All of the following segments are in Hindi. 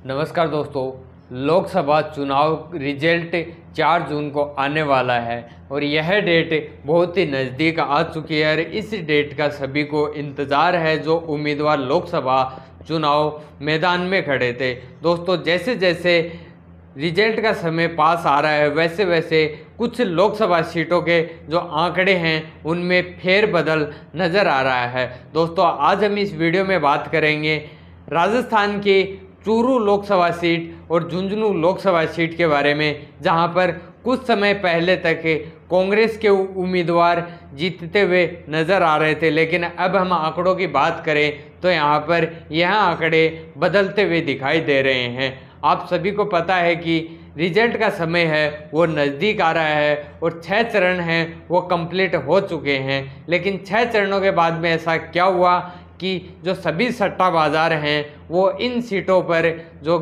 नमस्कार दोस्तों, लोकसभा चुनाव रिजल्ट 4 जून को आने वाला है और यह डेट बहुत ही नज़दीक आ चुकी है और इस डेट का सभी को इंतज़ार है जो उम्मीदवार लोकसभा चुनाव मैदान में खड़े थे। दोस्तों, जैसे जैसे रिजल्ट का समय पास आ रहा है वैसे वैसे कुछ लोकसभा सीटों के जो आंकड़े हैं उनमें फेरबदल नज़र आ रहा है। दोस्तों, आज हम इस वीडियो में बात करेंगे राजस्थान की चूरू लोकसभा सीट और झुंझुनू लोकसभा सीट के बारे में, जहां पर कुछ समय पहले तक कांग्रेस के उम्मीदवार जीतते हुए नज़र आ रहे थे, लेकिन अब हम आंकड़ों की बात करें तो यहां पर यह आंकड़े बदलते हुए दिखाई दे रहे हैं। आप सभी को पता है कि रिजल्ट का समय है वो नज़दीक आ रहा है और 6 चरण हैं वो कंप्लीट हो चुके हैं, लेकिन 6 चरणों के बाद में ऐसा क्या हुआ कि जो सभी सट्टा बाजार हैं वो इन सीटों पर जो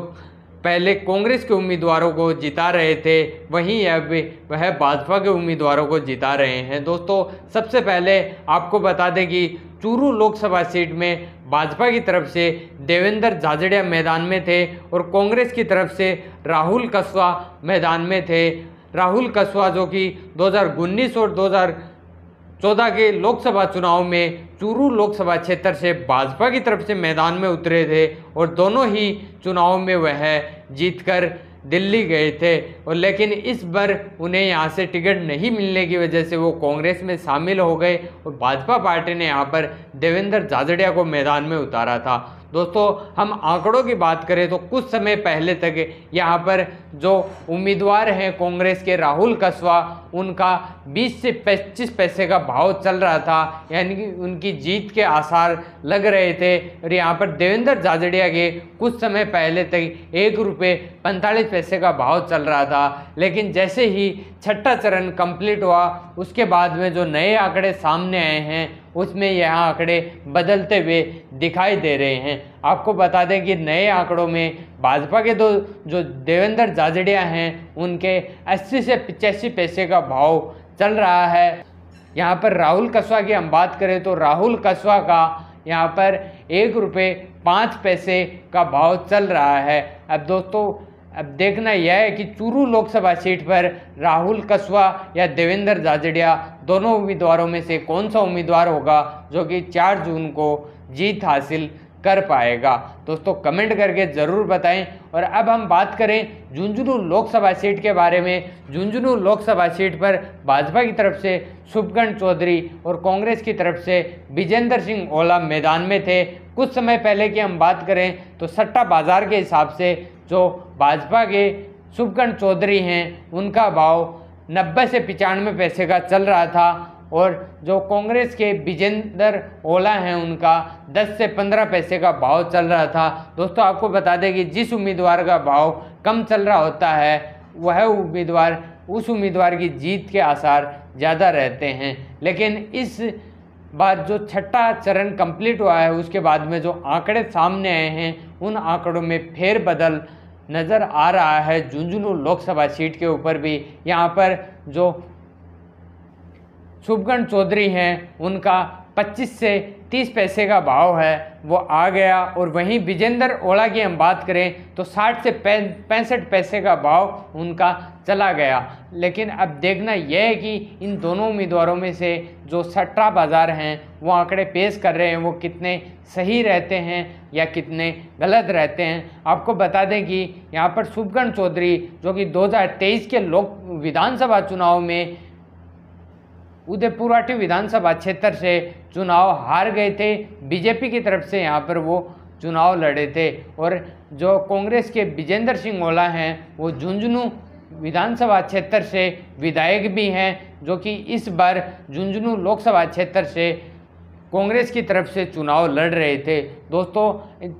पहले कांग्रेस के उम्मीदवारों को जिता रहे थे वहीं अब वह भाजपा के उम्मीदवारों को जिता रहे हैं। दोस्तों, सबसे पहले आपको बता दें कि चूरू लोकसभा सीट में भाजपा की तरफ से देवेंद्र झाझड़िया मैदान में थे और कांग्रेस की तरफ से राहुल कस्वा मैदान में थे। राहुल कस्वा जो कि 2019 और 2014 के लोकसभा चुनाव में चूरू लोकसभा क्षेत्र से भाजपा की तरफ से मैदान में उतरे थे और दोनों ही चुनाव में वह जीतकर दिल्ली गए थे, और लेकिन इस बार उन्हें यहाँ से टिकट नहीं मिलने की वजह से वो कांग्रेस में शामिल हो गए और भाजपा पार्टी ने यहाँ पर देवेंद्र झाझड़िया को मैदान में उतारा था। दोस्तों, हम आंकड़ों की बात करें तो कुछ समय पहले तक यहाँ पर जो उम्मीदवार हैं कांग्रेस के राहुल कस्वा, उनका 20 से 25 पैसे का भाव चल रहा था, यानी कि उनकी जीत के आसार लग रहे थे। और यहाँ पर देवेंद्र झाझड़िया के कुछ समय पहले तक 1 रुपये 45 पैसे का भाव चल रहा था, लेकिन जैसे ही छठा चरण कंप्लीट हुआ उसके बाद में जो नए आंकड़े सामने आए हैं उसमें यह आंकड़े बदलते हुए दिखाई दे रहे हैं। आपको बता दें कि नए आंकड़ों में भाजपा के जो देवेंद्र झाझड़िया हैं उनके 80 से 85 पैसे का भाव चल रहा है। यहाँ पर राहुल कस्वा की हम बात करें तो राहुल कस्वा का यहाँ पर 1 रुपये 5 पैसे का भाव चल रहा है। अब दोस्तों, अब देखना यह है कि चूरू लोकसभा सीट पर राहुल कस्वा या देवेंद्र झाझड़िया दोनों उम्मीदवारों में से कौन सा उम्मीदवार होगा जो कि 4 जून को जीत हासिल कर पाएगा। दोस्तों, कमेंट करके ज़रूर बताएं। और अब हम बात करें झुंझुनू लोकसभा सीट के बारे में। झुंझुनू लोकसभा सीट पर भाजपा की तरफ से शुभकर्ण चौधरी और कांग्रेस की तरफ से विजेंद्र सिंह ओला मैदान में थे। कुछ समय पहले की हम बात करें तो सट्टा बाजार के हिसाब से जो भाजपा के शुभकर्ण चौधरी हैं उनका भाव 90 से 95 पैसे का चल रहा था और जो कांग्रेस के विजेंद्र ओला हैं उनका 10 से 15 पैसे का भाव चल रहा था। दोस्तों, आपको बता दें कि जिस उम्मीदवार का भाव कम चल रहा होता है वह उम्मीदवार उस उम्मीदवार की जीत के आसार ज़्यादा रहते हैं, लेकिन इस बार जो छठा चरण कंप्लीट हुआ है उसके बाद में जो आंकड़े सामने आए हैं उन आंकड़ों में फेरबदल नज़र आ रहा है। झुंझुनू लोकसभा सीट के ऊपर भी यहाँ पर जो शुभकर्ण चौधरी हैं उनका 25 से 30 पैसे का भाव है वो आ गया, और वहीं विजेंद्र ओला की हम बात करें तो 60 से 65 पैसे का भाव उनका चला गया। लेकिन अब देखना यह है कि इन दोनों उम्मीदवारों में से जो सट्टा बाजार हैं वो आंकड़े पेश कर रहे हैं वो कितने सही रहते हैं या कितने गलत रहते हैं। आपको बता दें कि यहाँ पर शुभकर्ण चौधरी जो कि 2023 के विधानसभा चुनाव में उदयपुराटी विधानसभा क्षेत्र से चुनाव हार गए थे, बीजेपी की तरफ से यहाँ पर वो चुनाव लड़े थे। और जो कांग्रेस के विजेंद्र सिंह ओला हैं वो झुंझुनू विधानसभा क्षेत्र से विधायक भी हैं, जो कि इस बार झुंझुनू लोकसभा क्षेत्र से कांग्रेस की तरफ से चुनाव लड़ रहे थे। दोस्तों,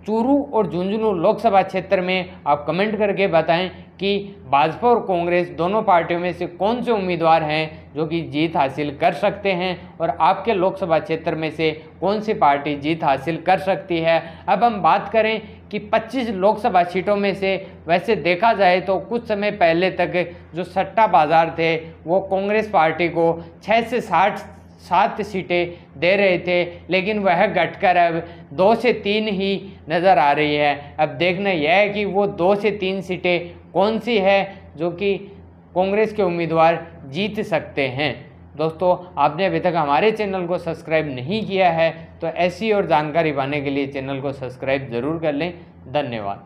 चूरू और झुंझुनू लोकसभा क्षेत्र में आप कमेंट करके बताएं कि भाजपा और कांग्रेस दोनों पार्टियों में से कौन से उम्मीदवार हैं जो कि जीत हासिल कर सकते हैं और आपके लोकसभा क्षेत्र में से कौन सी पार्टी जीत हासिल कर सकती है। अब हम बात करें कि 25 लोकसभा सीटों में से वैसे देखा जाए तो कुछ समय पहले तक जो सट्टा बाजार थे वो कांग्रेस पार्टी को 6 से 60 7 सीटें दे रहे थे, लेकिन वह घटकर अब 2 से 3 ही नज़र आ रही है। अब देखना यह है कि वो 2 से 3 सीटें कौन सी है जो कि कांग्रेस के उम्मीदवार जीत सकते हैं। दोस्तों, आपने अभी तक हमारे चैनल को सब्सक्राइब नहीं किया है तो ऐसी और जानकारी पाने के लिए चैनल को सब्सक्राइब ज़रूर कर लें। धन्यवाद।